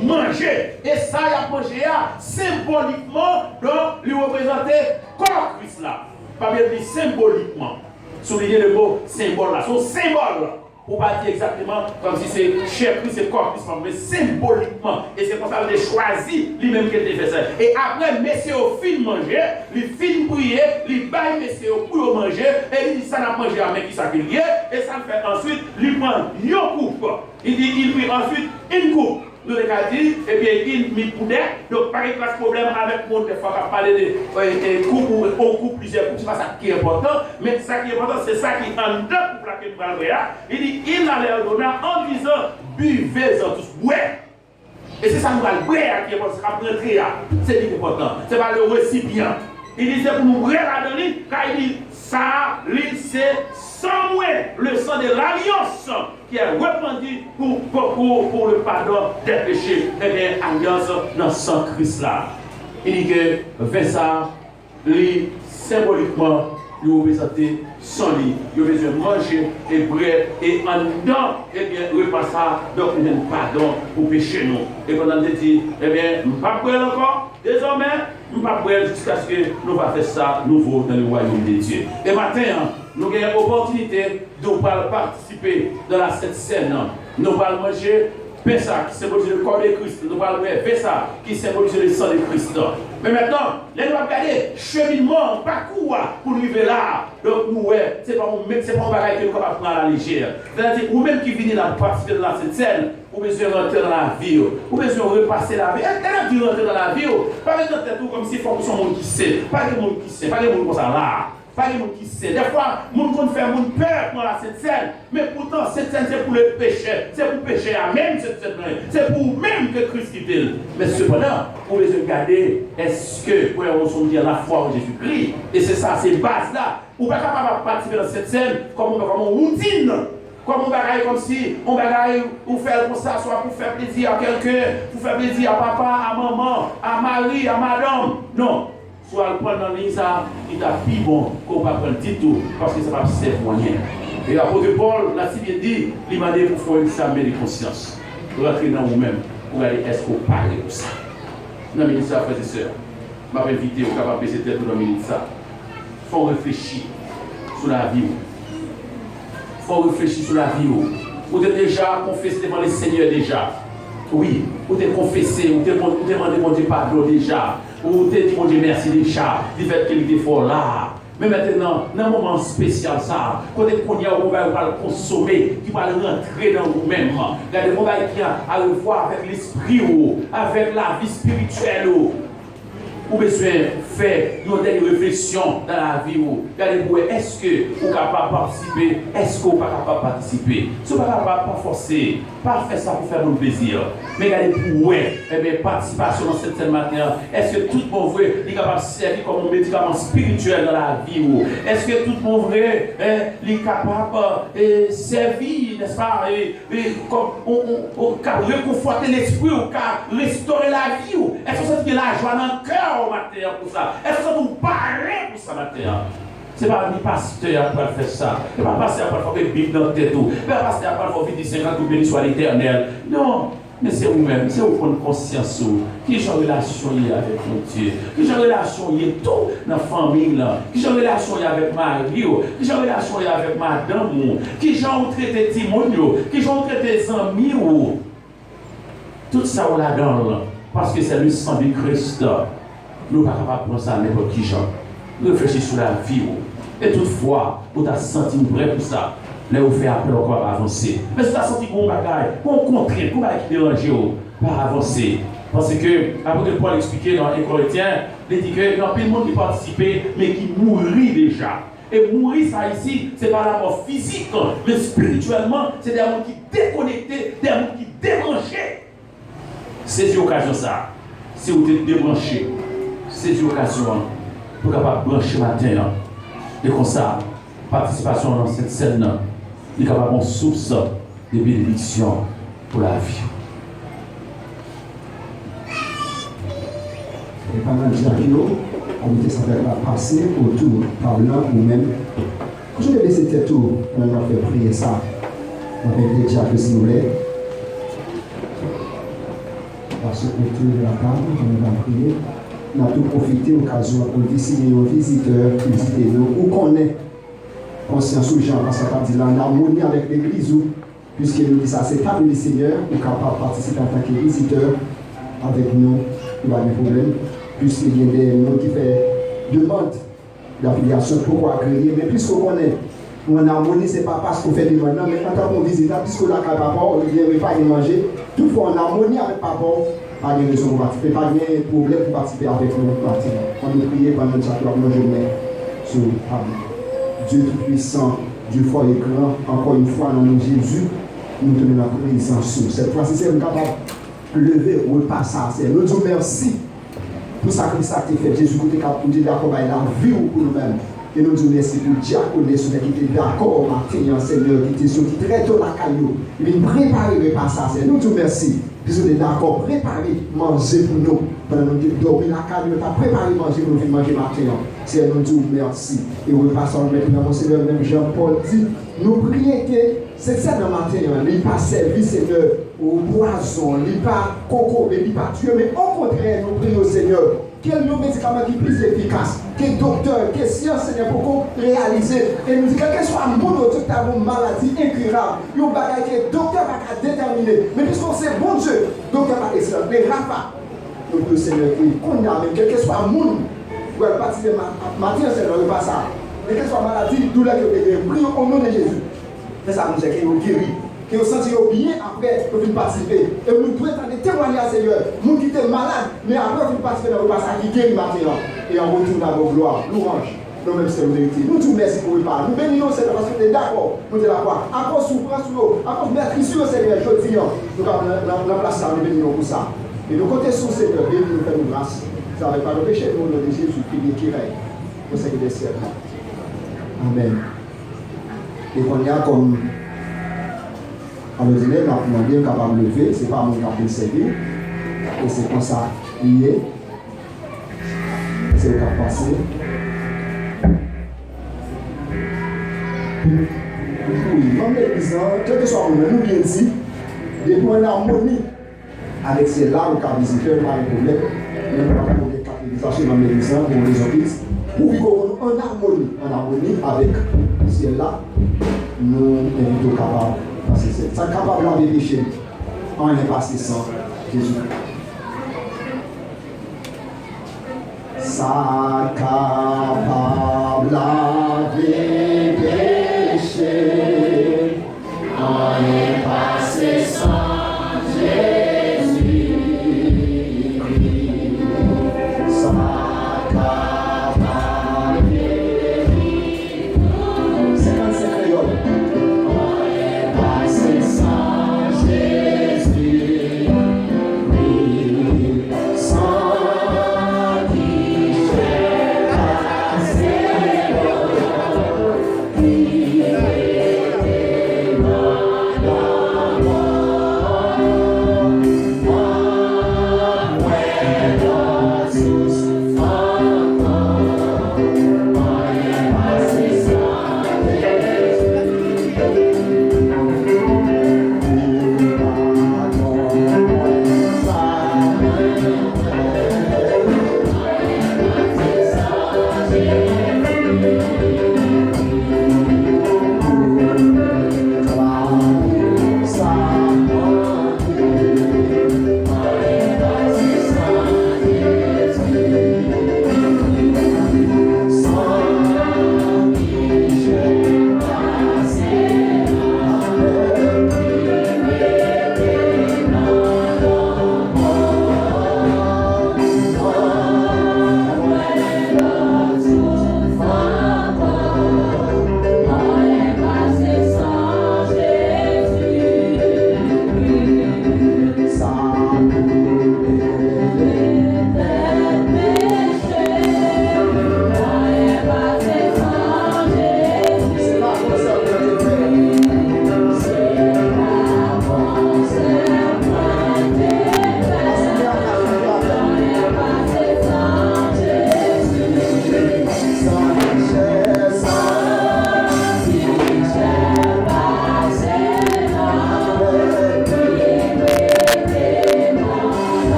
manger. Et ça, il a mangé symboliquement, donc, lui représenter corps Christ là. Pas bien dit symboliquement. Souligner le mot symbole là, son symbole. Pour pas dire exactement comme si c'est cher Christ, c'est corps Christ, mais symboliquement. Et c'est pour ça qu'il a choisi lui-même qu'il a fait ça. Et après, messieurs au fin manger, les fin prier, les bails messieurs pour manger, et il dit ça n'a mangé avec qui ça qu'il y a, et ça le fait ensuite, il prend une coupe. Il dit, il prit ensuite une coupe. Nous avons dit, eh bien, il mit poulet, donc pas de problème avec moi, des fois, on parler de coupe ou on coupe plusieurs coupes, c'est pas ça qui est important, mais ça qui est important, c'est ça qui est en deux pour la qu'il va. Il dit, il a l'air donné en disant, buvez-en tous, ouais, Et c'est ça nous allons briller qui est rentrer. C'est important. C'est pas le récipient. Il dit c'est pour nous briller la donner, car il dit ça, c'est sans moi le sang de l'alliance qui est répandu pour le pardon des péchés. Eh bien, alliance dans le sang Christ là. Il dit que fait ça, lui, symboliquement, il représente son lit, il a besoin de manger et bread et en dedans, eh bien, repas ça, donc il y a un pardon pour pécher nous. Et pendant que dit, eh bien, je ne vais pas brûler encore, désormais, je ne vais pas brûler jusqu'à ce que nous fassions faire ça nouveau dans le royaume de Dieu. Et maintenant, nous avons l'opportunité de participer dans la Sainte Seine. Nous allons manger Pessa qui symbolise le corps de Christ. Nous allons manger Pessa qui symbolise le sang de Christ. Mais maintenant, nous allons regarder cheminement, parcours pour nous arriver là. Donc, nous, ce n'est pas un bagage que nous allons prendre à la légère. C'est-à-dire, ou même qui viennent là pour participer dans cette scène, ou besoin de rentrer dans la vie, ou besoin de repasser la vie. Et de rentrer dans la vie, pas de tête comme si il faut que ce monde qui sait, pas de monde qui sait, pas de monde comme ça là. Pas les gens qui sait. Des fois, les gens qui font peur pour cette scène. Mais pourtant, cette scène, c'est pour le péché. C'est pour pécher à même cette scène. C'est pour même que Christ quitte. Mais cependant, pour les regarder, est-ce que pour dire la foi en Jésus-Christ, et c'est ça, c'est base là. Ou pas capable de participer dans cette scène comme une routine. Comme on bagaille comme si on bagaille ou faire comme ça, soit pour faire plaisir à quelqu'un, pour faire plaisir à papa, à maman, à mari, à madame. Non. Soit le prendre dans l'île, ça, il a plus bon qu'on va prendre du tout, parce que ça va servir moyen. Et l'apôtre Paul l'a si bien dit, il m'a dit pour faire un examen de conscience. Rentrer dans vous-même, pour aller, est-ce qu'on parle de ça? Dans le ministère, frères et sœurs, je m'avais invité au capable de baisser tête dans le ministère. Il faut réfléchir sur la vie. Il faut réfléchir sur la vie. Vous êtes déjà confessé devant le Seigneur déjà. Oui, vous êtes confessé, vous demandez mon Dieu pardon déjà. Ou t'es dit mon Dieu merci déjà, du fait qu'il était fort là. Mais maintenant, dans un moment spécial ça, quand on y a on va le consommer, qui va rentrer dans vous-même. Regardez, on va à revoir avec l'esprit, avec la vie spirituelle. Ou besoin faire une réflexion dans la vie. Regardez, est-ce que vous êtes capable de participer? Est-ce que vous n'êtes pas capable de participer? Si vous n'êtes pas capable de forcer, pas faire ça pour faire mon plaisir. Mais regardez, pour participation dans cette matière, est-ce que tout le monde vrai est capable de servir comme un médicament spirituel dans la vie? Est-ce que tout le monde vrai est capable de servir, n'est-ce pas, comme réconforter l'esprit, restaurer la vie? Est-ce que vous avez la joie dans le cœur? Matin pour ça. Est-ce que vous parlez pour ça matin? Ce n'est pas ni pasteur qui va faire ça. Ce n'est pas pasteur qui va faire une Bible dans la tête. Ce n'est pas pasteur qui va faire 50 ou béni soit l'éternel. Non. Mais c'est vous-même, c'est vous prendre conscience. Qui j'ai en relation avec mon Dieu? Qui j'ai en relation tout dans la famille? Qui j'ai en relation avec Marie? Qui j'ai en relation avec madame? Qui j'ai en traité Timon? Qui j'ai en traité des amis? Tout ça, on l'a dans. Parce que c'est le sang de Christ. Nous ne sommes pas capables de prendre ça à n'importe qui genre. Réfléchir sur la vie. Et toutefois, vous avez senti prêt pour ça. Là, vous faites appel encore à avancer. Mais si vous avez senti qu'on bagaille, qu'on contraint, qu'on va déranger, pas avancer. Parce que, après que Paul expliquait dans les Corinthiens, il dit qu'il y a plein de monde qui participait, mais qui mourit déjà. Et mourir, ça ici, ce n'est pas la mort physique, mais spirituellement, c'est des gens qui déconnectés, des gens qui débranchés. C'est l'occasion ça. Si vous êtes débranché, c'est l'occasion pour capable brancher matin. Et comme ça, participation dans cette scène, il est capable de source de bénédiction pour la vie. Et pendant que on était censé passer autour par là ou même. Je vais laisser tête tout, on va faire prier ça. On va déjà que s'il vous plaît. Parce que autour de la table, on va prier. On a tout profité l'occasion pour visiter nos visiteurs, visiter nous, où qu'on est conscience ou gens, parce qu'on a dit là, en harmonie avec l'église, puisque nous dit ça, c'est pas le Seigneur, ou capable de participer en tant que visiteur avec nous, il n'y a pas de problème, puisqu'il y a des gens qui font demande d'affiliation pour accueillir, mais puisqu'on connaît, en harmonie, ce n'est pas parce qu'on fait des demandes, mais en tant qu'on visite, puisqu'on a papa, on ne vient pas y manger, toutefois en harmonie avec papa, pas de raison pour participer, pas de problème pour participer avec nous. On nous prie pendant chaque journée sur Dieu Tout-Puissant, Dieu fort et grand, encore une fois, dans le nom de Jésus, nous tenons la présence. Cette fois-ci, c'est capable lever, repas ça. Nous disons merci pour ça que ça a été fait. Jésus côté cap pour dire d'accord la vie pour nous-mêmes. Et nous disons merci pour diaconer qui était d'accord au matin, Seigneur, qui était sorti très tôt la caillou. Il vient préparer le repas ça. Nous disons merci. Ils sont d'accord, préparer manger pour nous. Pendant que nous dormons la caillou, nous avons préparé manger pour nous manger matin. C'est nous disons merci. Et repassons maintenant, mon Seigneur, même Jean-Paul dit, nous prions que c'est ça dans le matin, il n'est pas servi, Seigneur, au poison, il n'est pas coco, il n'est pas tué, mais au contraire, nous prions, Seigneur, quel médicament qui est plus efficace, quel docteur, quelle science, Seigneur, pour qu'on réalise. Et nous disons, quel que soit le monde, toute ta maladie incurable, il y a un bagage que le docteur va déterminer. Mais puisqu'on sait, bon Dieu, docteur va excellent, mais Rafa, nous prions, Seigneur, qu'on a même, quel que soit le monde, pour aller partir de matin, Seigneur, pas ça. Quelle que soit la maladie, douleur que vous avez, prions au nom de Jésus. C'est ça, nous disons, qu'il guérit. Que vous sentez bien après, vous venez participer. Et nous pouvons témoigner à Seigneur. Nous qui sommes malades, mais après, vous venez participer dans le repas qui guérit maintenant. Et on retourne à vos gloires. Louange. Nous même c'est vérité. Nous tous merci pour le repas. Nous bénissons Seigneur parce que nous sommes d'accord. Nous sommes d'accord. À cause souffrance, à cause maîtrise sur Seigneur, je dis, nous avons la place à nous bénir pour ça. Et nous comptons sur Seigneur, et nous faisons grâce. Ça va pas le péché, nous, le Jésus, qui règne. Au Seigneur des cieux. Amen. Et qu'on y a comme à l'ordinaire, on est bien capable de lever, ce n'est pas mon capable de servir. Et c'est comme ça, lié. C'est le cas passé. Oui, même l'église, quel que soit le moment, nous bien dit, depuis on est en harmonie avec ces là, on peut visiter, pas de problème. Même pas pour les catégories, dans l'église, pour les églises, pour vivre en harmonie avec ces là, nous invitons capables. Parce que c'est capable de laver péché en est passé sans Jésus. Ça capable de laver péché en est passé sans Jésus. Ça capable de 55 créoles. Sans qui j'ai passé.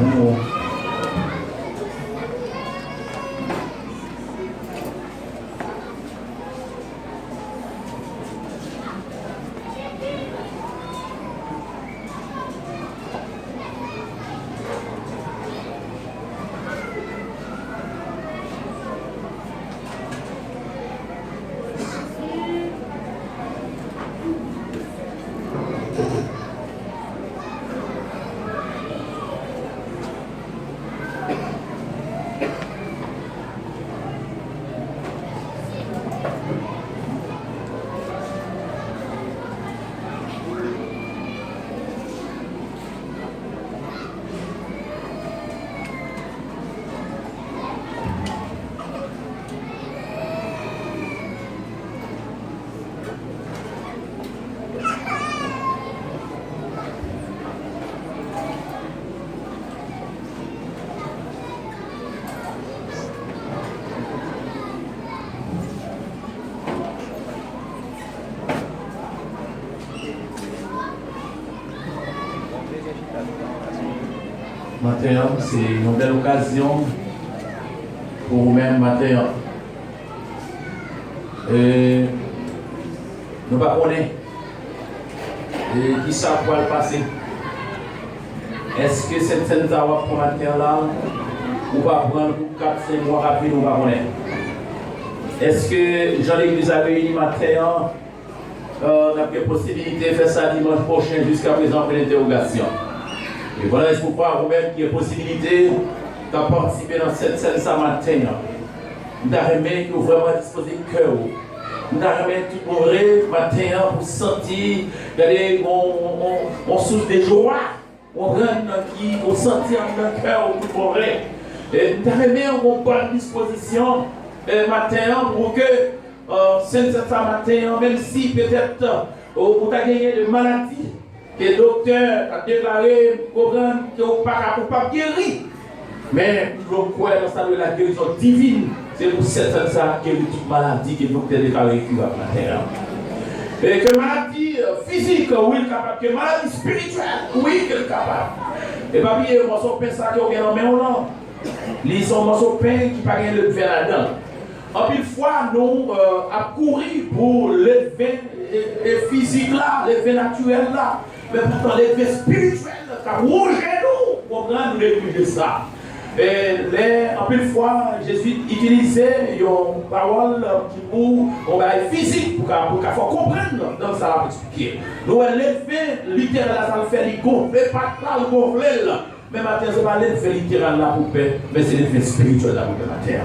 nous. Matin, c'est une belle occasion pour vous-même, matin. Et nous ne connaissons pas qui ça va le passer. Est-ce que cette scène va pour matin là, ou va prendre pour 4-5 mois rapide, ou va connaître? Est-ce que Jean-L'église a réuni matin, on a la possibilité de faire ça dimanche prochain jusqu'à présent pour l'interrogation? Et voilà, c'est pourquoi vous-même qui a possibilité de participer dans cette scène ce matin. Nous avons aimé que vous vraiment disposez le cœur. Nous avons aimé tout ouvrir matin pour sentir on souffle de joie. On rentre qui, on sentit dans le cœur tout ouvrir. Et nous avons aimé une bonne disposition matin pour que ce matin, même si peut-être vous avez gagné de maladies, que le docteur a déclaré que vous ne pas guérir. Mais nous croyons dans la guérison divine. C'est pour cette ça guérit toute maladie que le docteur a déclaré qui va faire. Et que maladie physique, oui, il est capable. Que maladie spirituelle, oui, il est capable. Et pas bien, moi, je pense que vous avez en main ou non. Ils sont morceaux de pain qui ne pas le faire là-dedans. En plus, fois, nous avons couru pour l'élever physique là, l'élever naturel là. Mais pourtant, l'élevé spirituel, car rongez nous, comprendre nous de ça. Et en plus de fois, Jésus utilisait une parole qui pour physique, pour qu'on comprenne, donc ça va expliquer. Nous, l'élevé littéral, ça le fait, il gonfle, pas le gonfler là. Mais matin, ce n'est pas l'élevé littéral là pour paix, mais c'est l'élevé spirituel là pour paix matin.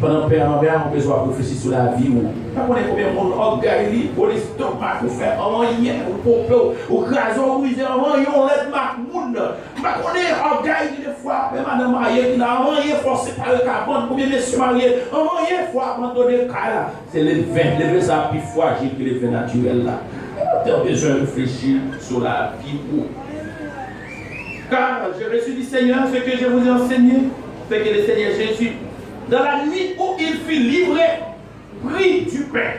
Pendant père en mère, on peut réfléchir sur la vie. Pas qu'on est combien de monde orgueil, pour l'estomac, pour faire un rien, pour pomper, pour craser, pour briser un rien, on l'aide ma monde. Pas qu'on est orgueil des fois, même madame mariée qui n'a rien forcé par le carbone, combien de messieurs mariés, rien fois abandonné le cas là. C'est le vin, ça plus fragile que le vin naturel là. On a besoin de réfléchir sur la vie. Car j'ai reçu du Seigneur ce que je vous ai enseigné, c'est que le Seigneur Jésus, dans la nuit où il fut livré, prit du pain.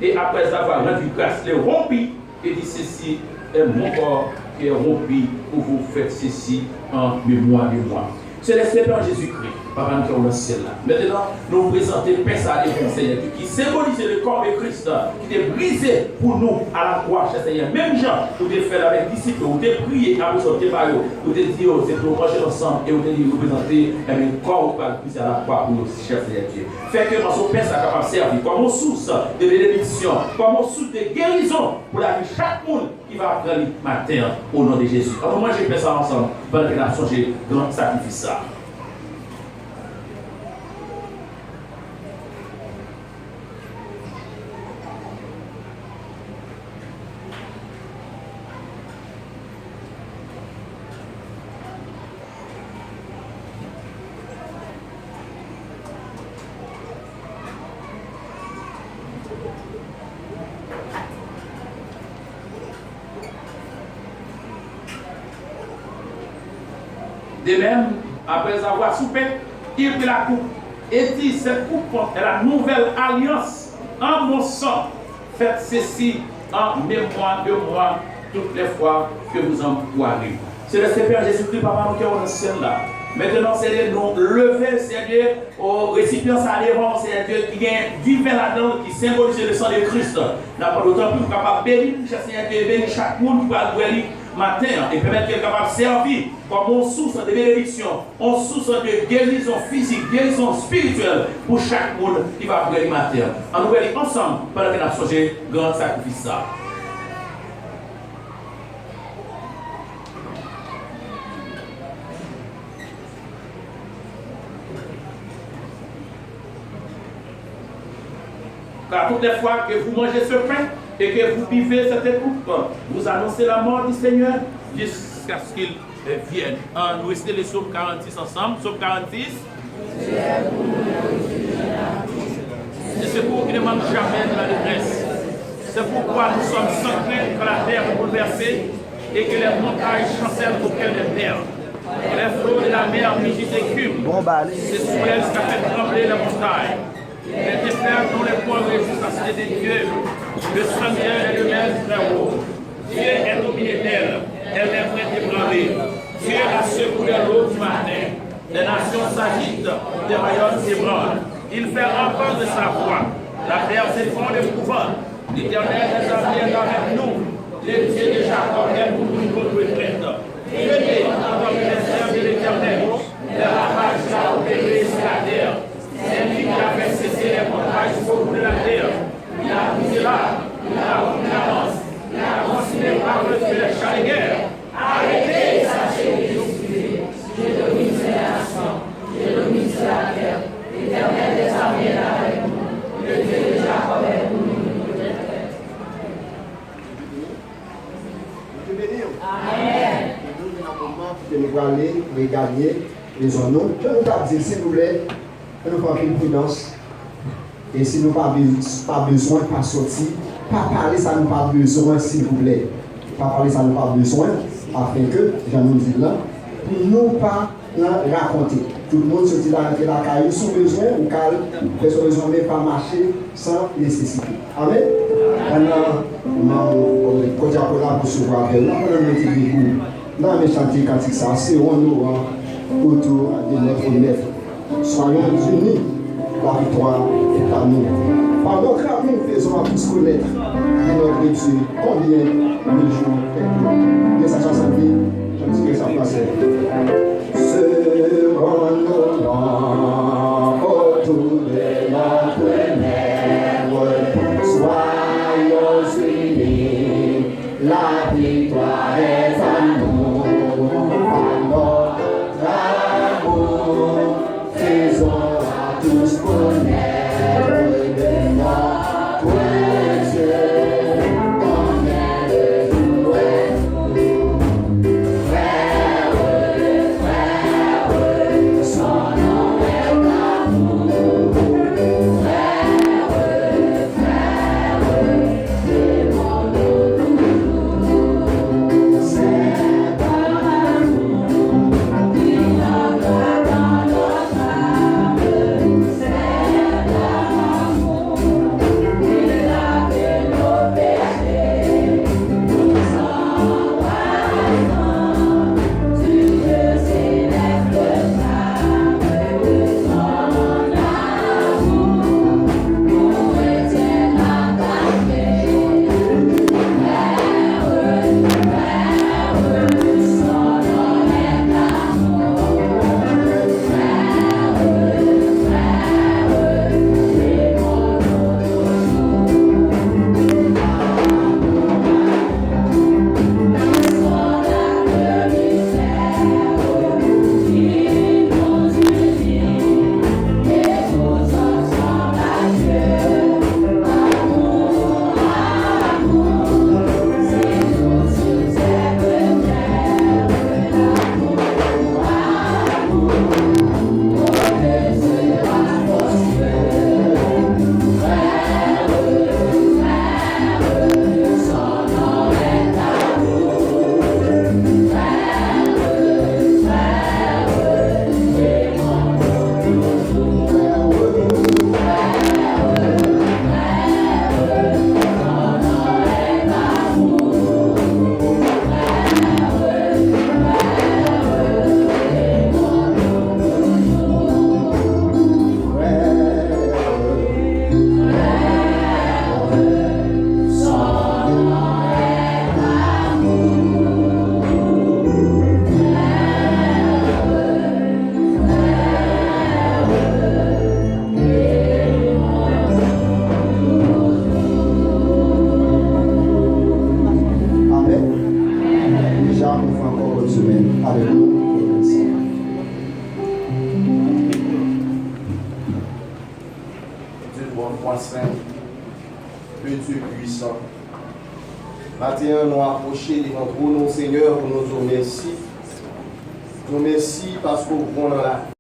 Et après avoir rendu grâce, le rompit et dit ceci est mon corps qui est rompu pour vous faire ceci en mémoire de moi. C'est l'espérance de Jésus-Christ, par un cœur dans le ciel là. Maintenant, nous vous présentons Père Salé, Seigneur, qui symbolisait le corps de Christ, qui était brisé pour nous à la croix, cher Seigneur. Même Jean, vous avez fait avec les disciples, vous avez prié à vous sortir par eux, vous avez dit, c'est pour manger ensemble, et vous avez dit, vous présentez le corps par Christ à la croix pour nous, cher Seigneur Dieu. Fait que notre Père soit capable de servir comme une source de bénédiction, comme une source de guérison pour la vie de chaque monde qui va apprendre le matin au nom de Jésus. Alors moi, j'ai fait ça ensemble pendant que nous avons changé grand sacrifice ça. De même, après avoir soupé, il prit la coupe et dit, cette coupe est la nouvelle alliance en mon sang. Faites ceci en mémoire de moi toutes les fois que vous en boirez. C'est le Seigneur Jésus-Christ, Papa, nous qui sommes dans ce ciel là. Maintenant, c'est de nous lever, Seigneur, au récipient salérant, Seigneur, qui gagne du vin là-dedans, qui symbolise le sang de Christ. N'a pas d'autant plus capable de bénir, Seigneur, de bénir chaque monde qui va louer matin et permettre qu'elle soit capable de servir comme une source de bénédiction, une source de guérison physique, guérison spirituelle pour chaque monde qui va louer matin. En nous bénir ensemble pendant que nous avons changé grand sacrifice ça. Car toutes les fois que vous mangez ce pain et que vous buvez cette coupe, vous annoncez la mort du Seigneur jusqu'à ce qu'il vienne. Nous récitons les psaumes 46 ensemble. Psaume 46. Et c'est pour qu'il ne manque jamais de la détresse. C'est pourquoi nous sommes sans crainte quand la terre est bouleversée et que les montagnes chancellent au cœur des terres. Les flots de la mer mugissent d'écume. C'est sous elle qui a fait trembler les montagnes. Les terres dont les points résistent à la cité de Dieu. Le Seigneur est le même très haut. Dieu est au milieu d'elle. Elle est prête à ébranler. Dieu a secoué l'eau du matin. Les nations s'agitent, des royaumes s'ébranlent. Il fait encore de sa voix. La terre s'effondre éprouvante. L'Éternel des armées est avec nous. Les dieux de Jacob est pour nous notre retraite. Venez, entendez les serfs de l'Éternel. Les ravages a opéré sur la terre. C'est lui qui a fait cesser les montages au bout de la terre. Il a brisé l'arbre, il a rompu la lance, il a consigné par le feu les chars de guerre. Arrêtez, sachez, je domine sur les nations, je domine sur la terre. L'Éternel des armées est avec nous, le Dieu de Jacob est pour nous. Amen. Nous allons aller regarder les honneurs. Je nous dis, s'il vous plaît, nous faisons une prudence. Et si nous n'avons pas besoin de pas sortir, pas parler, ça nous pas besoin, s'il vous plaît. Pas parler, ça nous pas besoin, afin que, j'en nous dis là, pour nous pas raconter. Tout le monde se dit là, que la caille sous besoin, ou calme, mais son besoin même pas marcher sans nécessité. Amen. Maintenant, quand il y a pour recevoir, on va mettre des goûts. Dans mes chantiers, quand ça, c'est on nous autour de notre nef. Soyons unis, la victoire est à nous. Pendant que nous faisons à tous connaître de notre Dieu combien de jours est nous. Et ça chanson dit, je dis que ça passe. Serons nos rangs autour de notre nef, soyons unis, la victoire est à nous. Tous connaître de notre Dieu, combien de jours frère, son nom ton foi saint, de Dieu puissant. Maintenant, nous approchons devant nous, Seigneur, pour nous dire merci. Nous merci parce que vous dans la